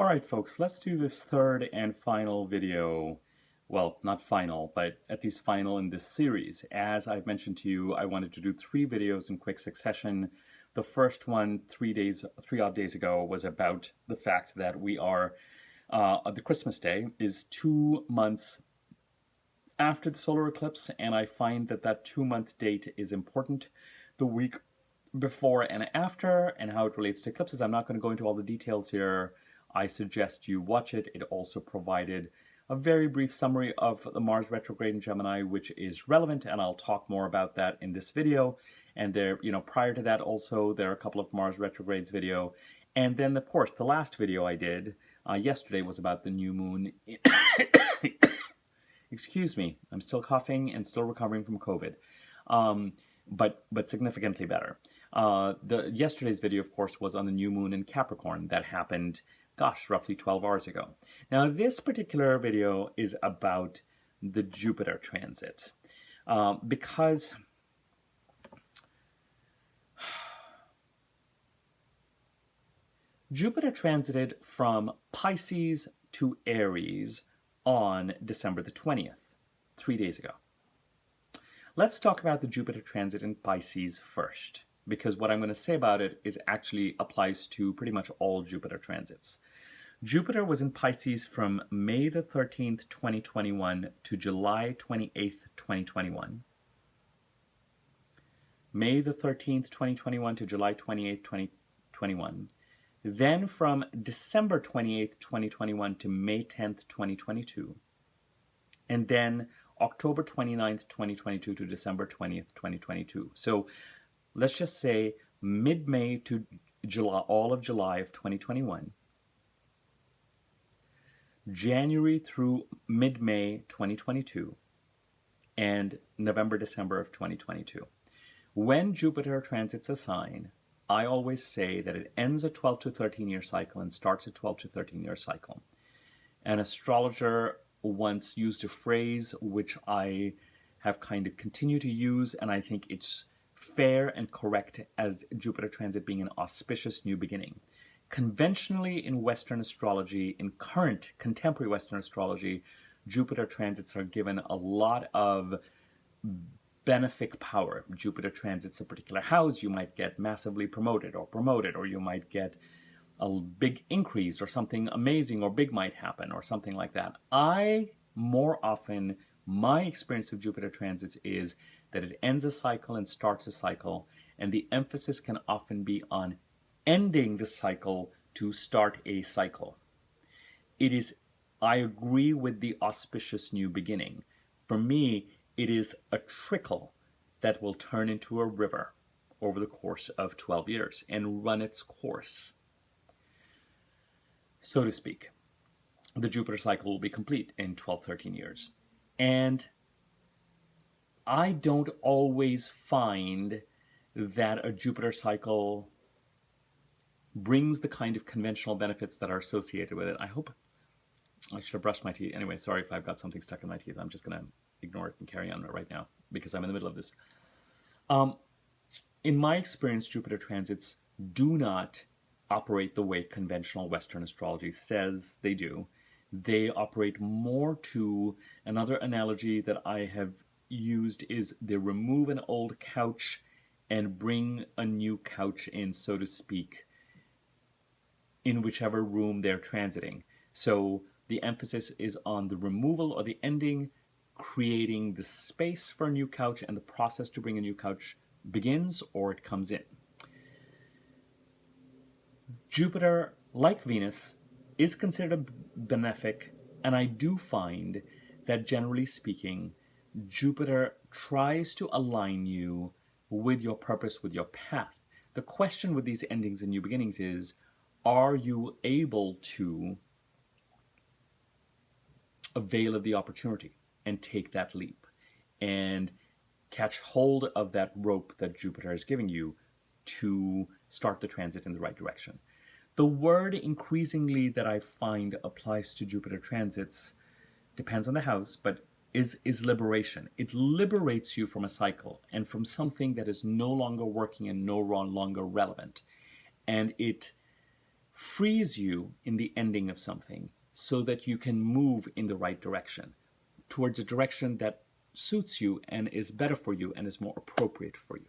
All right, folks, let's do this third and final video. Well, not final, but at least final in this series. As I've mentioned to you, I wanted to do 3 videos in quick succession. The first one, 3 odd days ago, was about the fact that we are, the Christmas day is 2 months after the solar eclipse, and I find that that 2-month date is important. The week before and after, and how it relates to eclipses, I'm not going to go into all the details here. I suggest you watch it. It also provided a very brief summary of the Mars retrograde in Gemini, which is relevant, and I'll talk more about that in this video. And there, prior to that also, there are a couple of Mars retrogrades video. And then, of course, the last video I did yesterday was about the new moon. Excuse me, I'm still coughing and still recovering from COVID, but significantly better. Yesterday's video, of course, was on the new moon in Capricorn that happened, gosh, roughly 12 hours ago. Now, this particular video is about the Jupiter transit, because Jupiter transited from Pisces to Aries on December the 20th, 3 days ago. Let's talk about the Jupiter transit in Pisces first, because what I'm going to say about it is actually applies to pretty much all Jupiter transits. Jupiter was in Pisces from May the 13th, 2021 to July 28th, 2021. May the 13th, 2021 to July 28th, 2021. Then from December 28th, 2021 to May 10th, 2022. And then October 29th, 2022 to December 20th, 2022. So let's just say mid-May to July, all of July of 2021. January through mid-May 2022. And November, December of 2022. When Jupiter transits a sign, I always say that it ends a 12 to 13 year cycle and starts a 12 to 13 year cycle. An astrologer once used a phrase which I have kind of continued to use, and I think it's fair and correct as Jupiter transit being an auspicious new beginning. Conventionally in Western astrology, in current contemporary Western astrology, Jupiter transits are given a lot of benefic power. Jupiter transits a particular house, you might get massively promoted, or you might get a big increase, or something amazing or big might happen, or something like that. More often, my experience with Jupiter transits is that it ends a cycle and starts a cycle, and the emphasis can often be on ending the cycle to start a cycle. I agree with the auspicious new beginning. For me, it is a trickle that will turn into a river over the course of 12 years and run its course, so to speak. The Jupiter cycle will be complete in 12, 13 years. And I don't always find that a Jupiter cycle brings the kind of conventional benefits that are associated with it. I should have brushed my teeth. Anyway, sorry if I've got something stuck in my teeth. I'm just going to ignore it and carry on right now because I'm in the middle of this. In my experience, Jupiter transits do not operate the way conventional Western astrology says they do. They operate more to, another analogy that I have used is they remove an old couch and bring a new couch in, so to speak, in whichever room they're transiting. So the emphasis is on the removal or the ending, creating the space for a new couch, and the process to bring a new couch begins or it comes in. Jupiter, like Venus, is considered benefic, and I do find that generally speaking, Jupiter tries to align you with your purpose, with your path. The question with these endings and new beginnings is, are you able to avail of the opportunity and take that leap and catch hold of that rope that Jupiter is giving you to start the transit in the right direction? The word increasingly that I find applies to Jupiter transits, depends on the house, but is liberation. It liberates you from a cycle and from something that is no longer working and no longer relevant. And it frees you in the ending of something so that you can move in the right direction, towards a direction that suits you and is better for you and is more appropriate for you.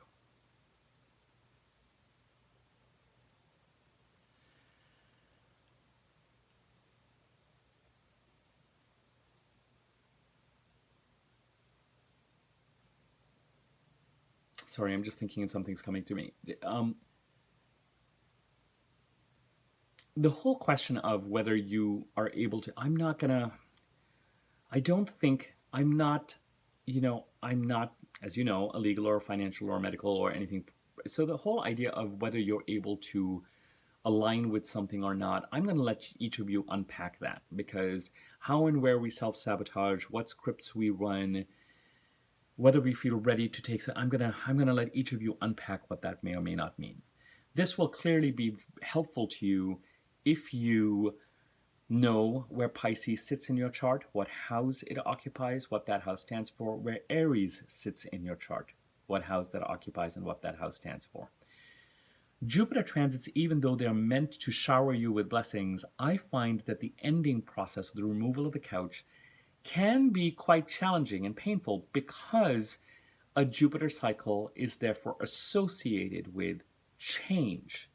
Sorry, I'm just thinking and something's coming to me. The whole question of whether you are able to, I don't think, I'm not, I'm not, as you know, a legal or financial or medical or anything. So the whole idea of whether you're able to align with something or not, I'm going to let each of you unpack that, because how and where we self-sabotage, what scripts we run, whether we feel ready to take, I'm gonna let each of you unpack what that may or may not mean. This will clearly be helpful to you if you know where Pisces sits in your chart, what house it occupies, what that house stands for, where Aries sits in your chart, what house that occupies and what that house stands for. Jupiter transits, even though they're meant to shower you with blessings, I find that the ending process, the removal of the couch, can be quite challenging and painful, because a Jupiter cycle is therefore associated with change.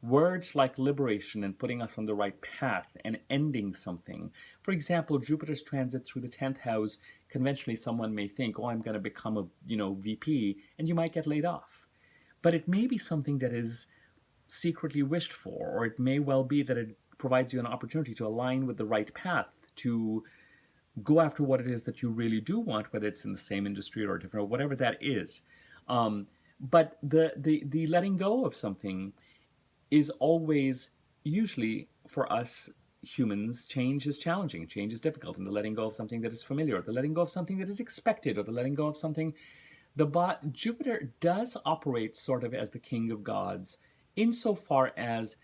Words like liberation and putting us on the right path and ending something. For example, Jupiter's transit through the 10th house, conventionally someone may think, oh, I'm going to become a VP, and you might get laid off. But it may be something that is secretly wished for, or it may well be that it provides you an opportunity to align with the right path, to go after what it is that you really do want, whether it's in the same industry or different, or whatever that is. But the letting go of something is always, usually for us humans, change is challenging, change is difficult, and the letting go of something that is familiar, the letting go of something that is expected, or the letting go of something. Jupiter does operate sort of as the king of gods, insofar as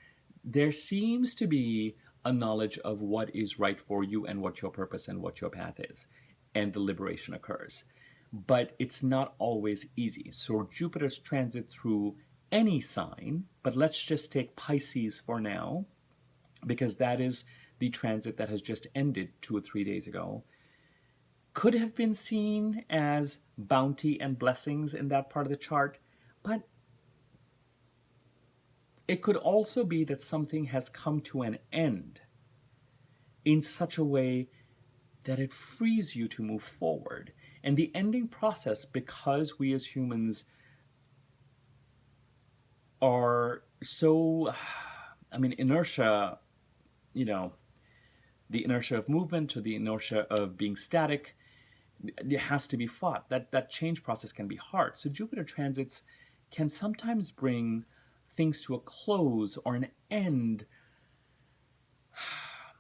there seems to be a knowledge of what is right for you and what your purpose and what your path is, and the liberation occurs. But it's not always easy. So Jupiter's transit through any sign, but let's just take Pisces for now, because that is the transit that has just ended 2 or 3 days ago, could have been seen as bounty and blessings in that part of the chart, but it could also be that something has come to an end in such a way that it frees you to move forward. And the ending process, because we as humans are so, inertia, the inertia of movement or the inertia of being static, it has to be fought. That change process can be hard. So Jupiter transits can sometimes bring things to a close or an end.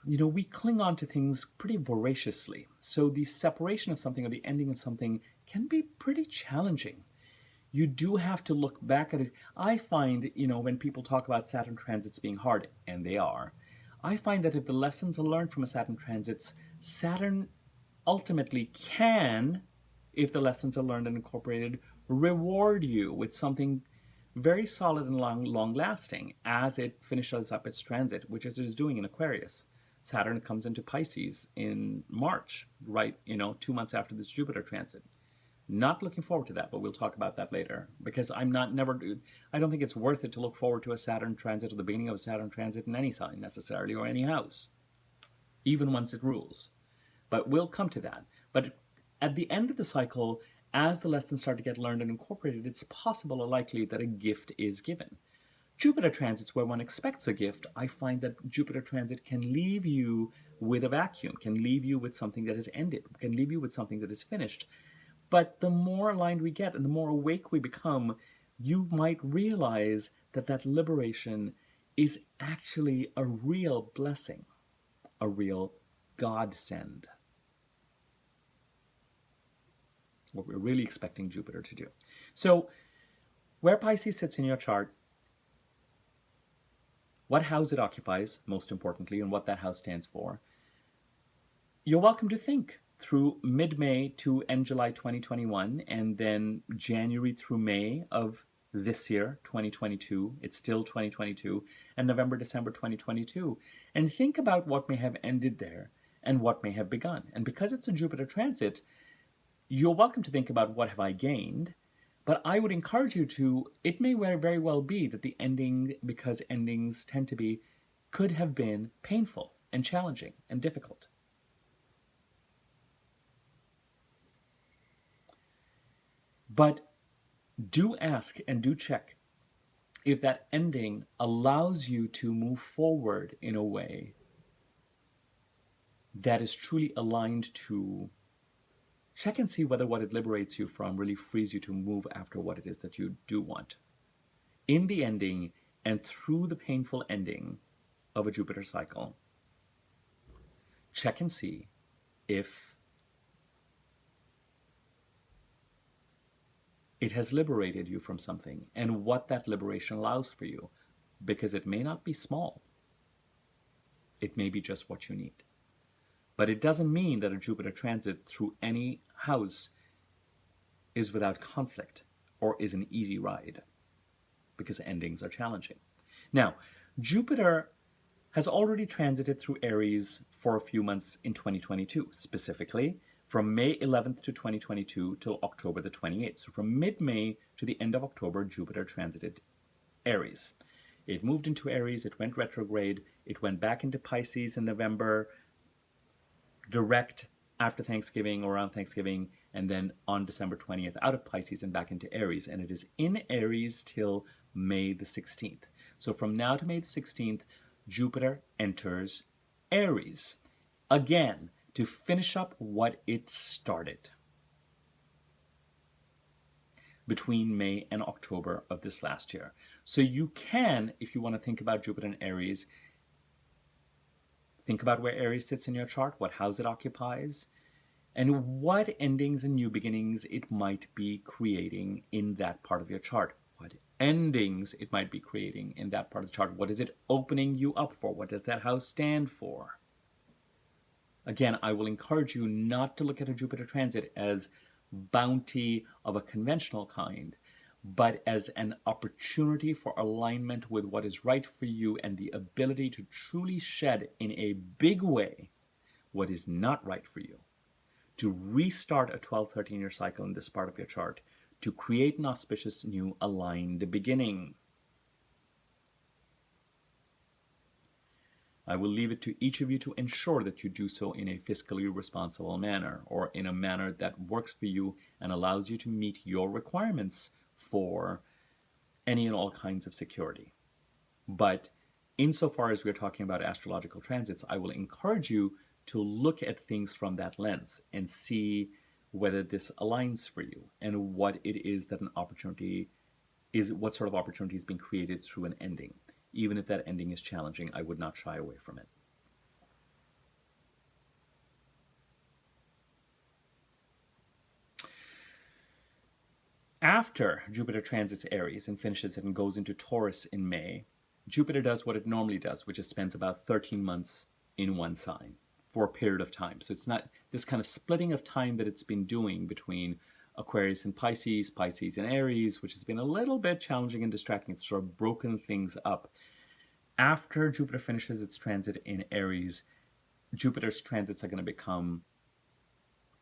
We cling on to things pretty voraciously. So the separation of something or the ending of something can be pretty challenging. You do have to look back at it. I find, when people talk about Saturn transits being hard, and they are, I find that if the lessons are learned from a Saturn transits, Saturn ultimately can, if the lessons are learned and incorporated, reward you with something very solid and long lasting as it finishes up its transit, which is it is doing in Aquarius. Saturn comes into Pisces in March, right, 2 months after this Jupiter transit. Not looking forward to that, but we'll talk about that later, because I don't think it's worth it to look forward to a Saturn transit or the beginning of a Saturn transit in any sign necessarily, or any house, even once it rules. But we'll come to that. But at the end of the cycle, as the lessons start to get learned and incorporated, it's possible or likely that a gift is given. Jupiter transits where one expects a gift, I find that Jupiter transit can leave you with a vacuum, can leave you with something that has ended, can leave you with something that is finished. But the more aligned we get and the more awake we become, you might realize that that liberation is actually a real blessing, a real godsend. What we're really expecting Jupiter to do. So, where Pisces sits in your chart, what house it occupies, most importantly, and what that house stands for, you're welcome to think through mid-May to end July 2021, and then January through May of this year, 2022. It's still 2022, and November, December 2022. And think about what may have ended there and what may have begun. And because it's a Jupiter transit, you're welcome to think about what have I gained, but I would encourage you to, it may very well be that the ending, because endings tend to be, could have been painful and challenging and difficult. But do ask and do check if that ending allows you to move forward in a way that is truly aligned to, check and see whether what it liberates you from really frees you to move after what it is that you do want. In the ending and through the painful ending of a Jupiter cycle, check and see if it has liberated you from something and what that liberation allows for you, because it may not be small. It may be just what you need. But it doesn't mean that a Jupiter transit through any house is without conflict or is an easy ride, because endings are challenging. Now, Jupiter has already transited through Aries for a few months in 2022, specifically from May 11th to 2022 till October the 28th. So from mid-May to the end of October, Jupiter transited Aries. It moved into Aries, it went retrograde, it went back into Pisces in November, direct after Thanksgiving or around Thanksgiving, and then on December 20th out of Pisces and back into Aries. And it is in Aries till May the 16th. So from now to May the 16th, Jupiter enters Aries again to finish up what it started between May and October of this last year. So you can, if you want to think about Jupiter and Aries, think about where Aries sits in your chart, what house it occupies, and what endings and new beginnings it might be creating in that part of your chart. What endings it might be creating in that part of the chart. What is it opening you up for? What does that house stand for? Again, I will encourage you not to look at a Jupiter transit as bounty of a conventional kind, but as an opportunity for alignment with what is right for you and the ability to truly shed in a big way what is not right for you, to restart a 12-13-year cycle in this part of your chart, to create an auspicious new aligned beginning. I will leave it to each of you to ensure that you do so in a fiscally responsible manner, or in a manner that works for you and allows you to meet your requirements for any and all kinds of security. But insofar as we're talking about astrological transits, I will encourage you to look at things from that lens and see whether this aligns for you and what it is that an opportunity is, what sort of opportunity is being created through an ending. Even if that ending is challenging, I would not shy away from it. After Jupiter transits Aries and finishes it and goes into Taurus in May, Jupiter does what it normally does, which is spends about 13 months in one sign for a period of time. So it's not this kind of splitting of time that it's been doing between Aquarius and Pisces, Pisces and Aries, which has been a little bit challenging and distracting. It's sort of broken things up. After Jupiter finishes its transit in Aries, Jupiter's transits are going to become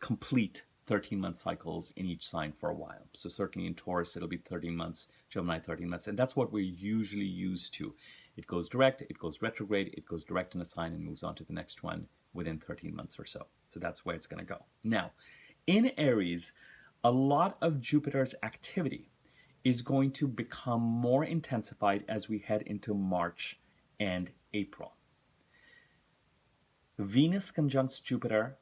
complete 13-month cycles in each sign for a while. So certainly in Taurus, it'll be 13 months, Gemini 13 months, and that's what we're usually used to. It goes direct, it goes retrograde, it goes direct in a sign and moves on to the next one within 13 months or so. So that's where it's going to go. Now, in Aries, a lot of Jupiter's activity is going to become more intensified as we head into March and April. Venus conjuncts Jupiter,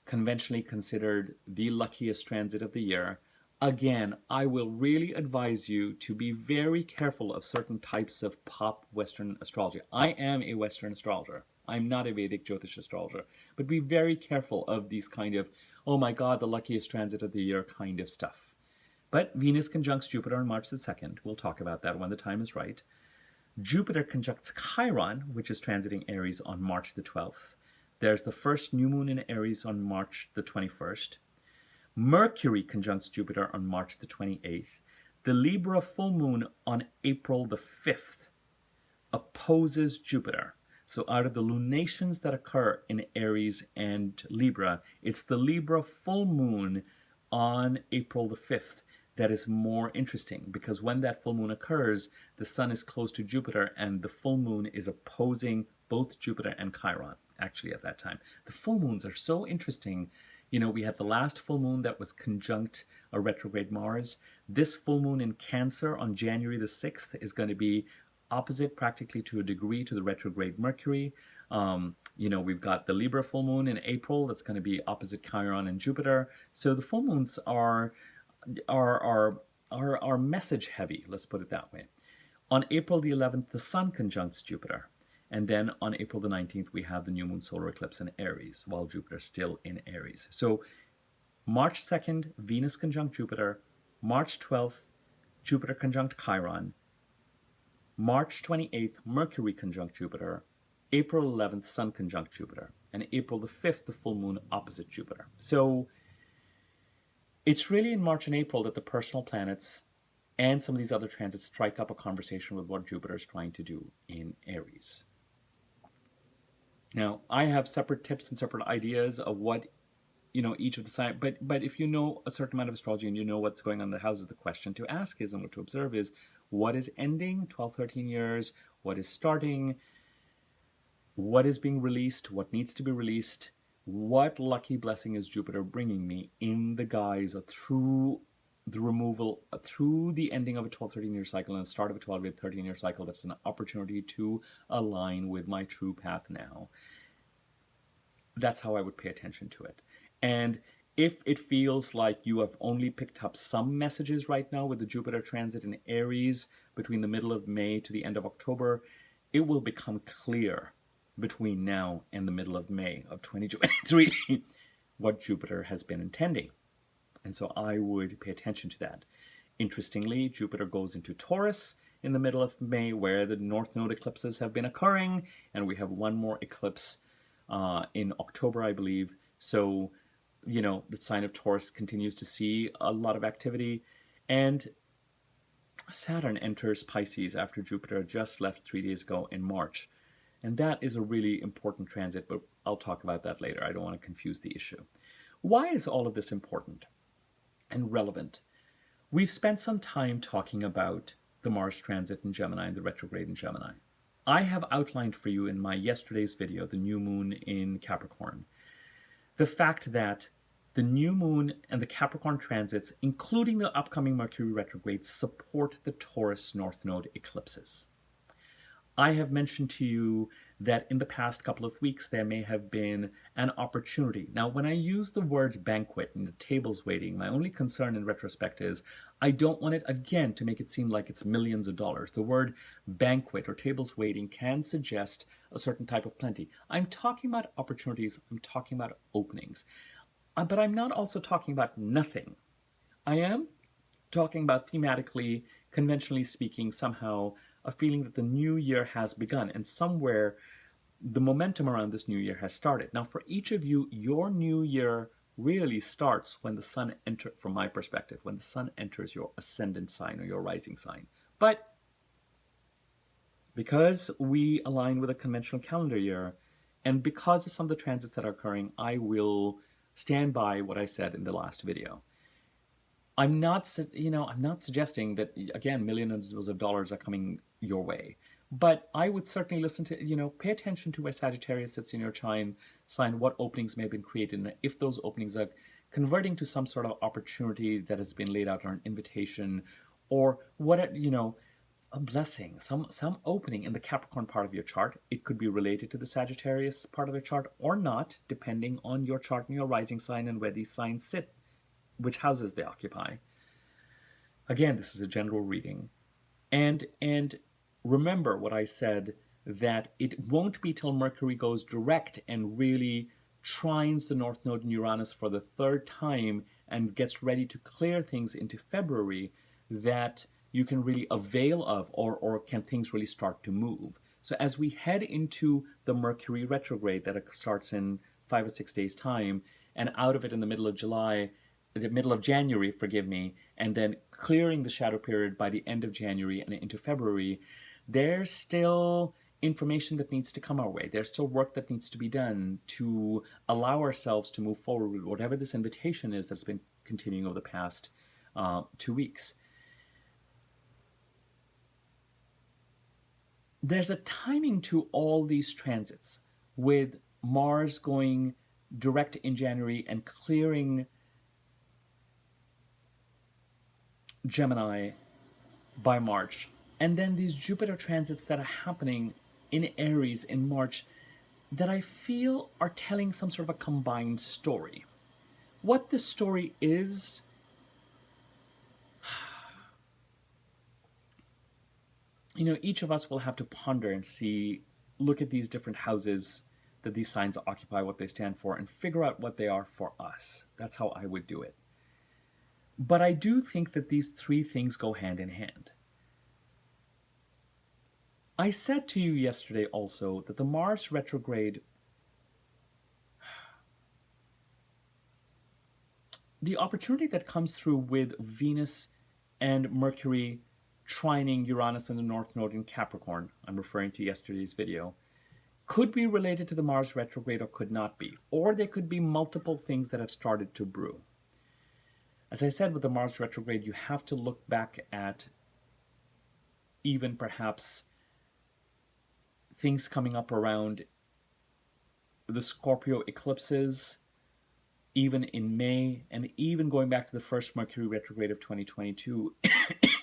conventionally considered the luckiest transit of the year. Again, I will really advise you to be very careful of certain types of pop Western astrology. I am a Western astrologer. I'm not a Vedic Jyotish astrologer. But be very careful of these kind of, oh my God, the luckiest transit of the year kind of stuff. But Venus conjuncts Jupiter on March the 2nd. We'll talk about that when the time is right. Jupiter conjuncts Chiron, which is transiting Aries on March the 12th. There's the first new moon in Aries on March the 21st. Mercury conjuncts Jupiter on March the 28th. The Libra full moon on April the 5th opposes Jupiter. So out of the lunations that occur in Aries and Libra, it's the Libra full moon on April the 5th that is more interesting, because when that full moon occurs, the sun is close to Jupiter and the full moon is opposing both Jupiter and Chiron, actually, at that time. The full moons are so interesting. You know, we had the last full moon that was conjunct a retrograde Mars. This full moon in Cancer on January the 6th is going to be opposite practically to a degree to the retrograde Mercury. You know, we've got the Libra full moon in April that's going to be opposite Chiron and Jupiter. So the full moons are message heavy, let's put it that way. On April the 11th, the sun conjuncts Jupiter. And then on April the 19th, we have the new moon solar eclipse in Aries, while Jupiter's still in Aries. So March 2nd, Venus conjunct Jupiter. March 12th, Jupiter conjunct Chiron. March 28th, Mercury conjunct Jupiter. April 11th, Sun conjunct Jupiter. And April the 5th, the full moon opposite Jupiter. So it's really in March and April that the personal planets and some of these other transits strike up a conversation with what Jupiter is trying to do in Aries. Now, I have separate tips and separate ideas of what, you know, each of the signs, but if you know a certain amount of astrology and you know what's going on in the houses, the question to ask is, and what to observe is, what is ending 12, 13 years? What is starting? What is being released? What needs to be released? What lucky blessing is Jupiter bringing me in the guise of through the removal, through the ending of a 12, 13-year cycle and the start of a 12, 13-year cycle? That's an opportunity to align with my true path now. That's how I would pay attention to it. And if it feels like you have only picked up some messages right now with the Jupiter transit in Aries between the middle of May to the end of October, it will become clear between now and the middle of May of 2023 what Jupiter has been intending. And so I would pay attention to that. Interestingly, Jupiter goes into Taurus in the middle of May, where the North Node eclipses have been occurring, and we have one more eclipse in October, I believe. So, you know, the sign of Taurus continues to see a lot of activity. And Saturn enters Pisces after Jupiter just left 3 days ago in March. And that is a really important transit, but I'll talk about that later. I don't want to confuse the issue. Why is all of this important and relevant? We've spent some time talking about the Mars transit in Gemini and the retrograde in Gemini. I have outlined for you in my yesterday's video, the new moon in Capricorn, the fact that the new moon and the Capricorn transits, including the upcoming Mercury retrograde, support the Taurus North Node eclipses. I have mentioned to you that in the past couple of weeks there may have been an opportunity. Now, when I use the words banquet and the tables waiting, my only concern in retrospect is I don't want it, again, to make it seem like it's millions of dollars. The word banquet or tables waiting can suggest a certain type of plenty. I'm talking about opportunities. I'm talking about openings. But I'm not also talking about nothing. I am talking about thematically, conventionally speaking, somehow a feeling that the new year has begun, and somewhere the momentum around this new year has started. Now, for each of you, your new year really starts when the sun enters, from my perspective, when the sun enters your ascendant sign or your rising sign. But because we align with a conventional calendar year, and because of some of the transits that are occurring, I will stand by what I said in the last video. I'm not suggesting that, again, millions of dollars are coming your way. But I would certainly listen to, pay attention to where Sagittarius sits in your sign, what openings may have been created, and if those openings are converting to some sort of opportunity that has been laid out or an invitation, or what, a blessing, some opening in the Capricorn part of your chart. It could be related to the Sagittarius part of your chart or not, depending on your chart and your rising sign and where these signs sit, which houses they occupy. Again, this is a general reading. And remember what I said, that it won't be till Mercury goes direct and really trines the North Node in Uranus for the third time and gets ready to clear things into February that you can really avail of, or can things really start to move. So as we head into the Mercury retrograde that starts in 5 or 6 days' time, and out of it in the middle of January, and then clearing the shadow period by the end of January and into February, there's still information that needs to come our way. There's still work that needs to be done to allow ourselves to move forward with whatever this invitation is that's been continuing over the past 2 weeks. There's a timing to all these transits, with Mars going direct in January and clearing Gemini by March. And then these Jupiter transits that are happening in Aries in March that I feel are telling some sort of a combined story. What the story is, each of us will have to ponder and look at these different houses that these signs occupy, what they stand for, and figure out what they are for us. That's how I would do it. But I do think that these three things go hand in hand. I said to you yesterday also that the Mars retrograde, the opportunity that comes through with Venus and Mercury trining Uranus in the North Node in Capricorn, I'm referring to yesterday's video, could be related to the Mars retrograde or could not be. Or there could be multiple things that have started to brew. As I said, with the Mars retrograde, you have to look back at even perhaps things coming up around the Scorpio eclipses, even in May, and even going back to the first Mercury retrograde of 2022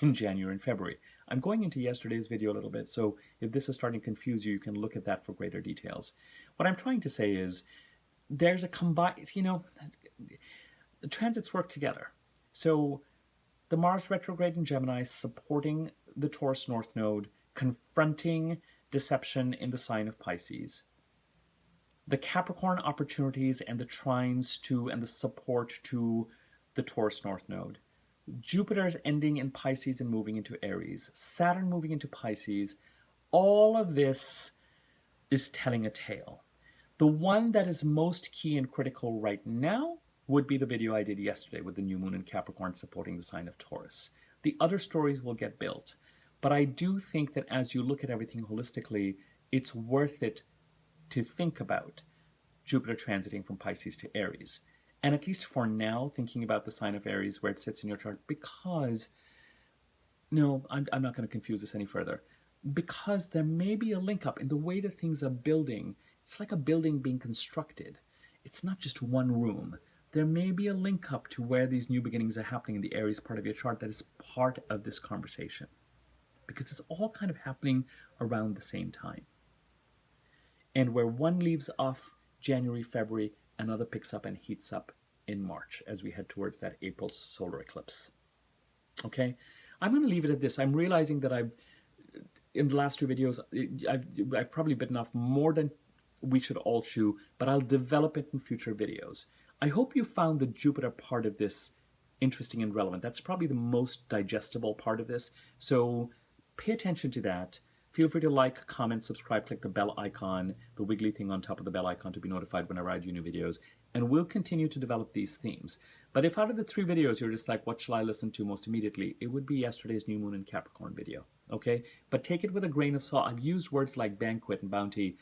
in January and February. I'm going into yesterday's video a little bit, so if this is starting to confuse you, you can look at that for greater details. What I'm trying to say is there's a combined, the transits work together. So the Mars retrograde in Gemini supporting the Taurus North Node, confronting deception in the sign of Pisces. The Capricorn opportunities and the trines to and the support to the Taurus North Node. Jupiter's ending in Pisces and moving into Aries. Saturn moving into Pisces. All of this is telling a tale. The one that is most key and critical right now would be the video I did yesterday with the new moon in Capricorn supporting the sign of Taurus. The other stories will get built. But I do think that as you look at everything holistically, it's worth it to think about Jupiter transiting from Pisces to Aries. And at least for now, thinking about the sign of Aries, where it sits in your chart, because, no, I'm not going to confuse this any further, because there may be a link up in the way that things are building. It's like a building being constructed. It's not just one room. There may be a link up to where these new beginnings are happening in the Aries part of your chart that is part of this conversation, because it's all kind of happening around the same time. And where one leaves off January, February, another picks up and heats up in March as we head towards that April solar eclipse. Okay, I'm going to leave it at this. I'm realizing that in the last two videos, I've probably bitten off more than we should all chew, but I'll develop it in future videos. I hope you found the Jupiter part of this interesting and relevant. That's probably the most digestible part of this. So pay attention to that. Feel free to like, comment, subscribe, click the bell icon, the wiggly thing on top of the bell icon to be notified whenever I do new videos. And we'll continue to develop these themes. But if out of the 3 videos you're just like, what shall I listen to most immediately? It would be yesterday's new moon in Capricorn video. Okay? But take it with a grain of salt. I've used words like banquet and bounty.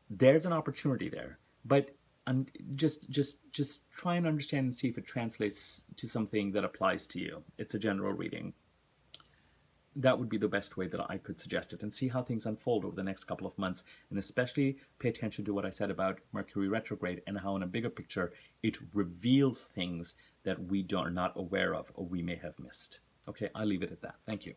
There's an opportunity there. But just try and understand and see if it translates to something that applies to you. It's a general reading. That would be the best way that I could suggest it, and see how things unfold over the next couple of months, and especially pay attention to what I said about Mercury retrograde and how in a bigger picture it reveals things that we are not aware of or we may have missed. Okay, I'll leave it at that. Thank you.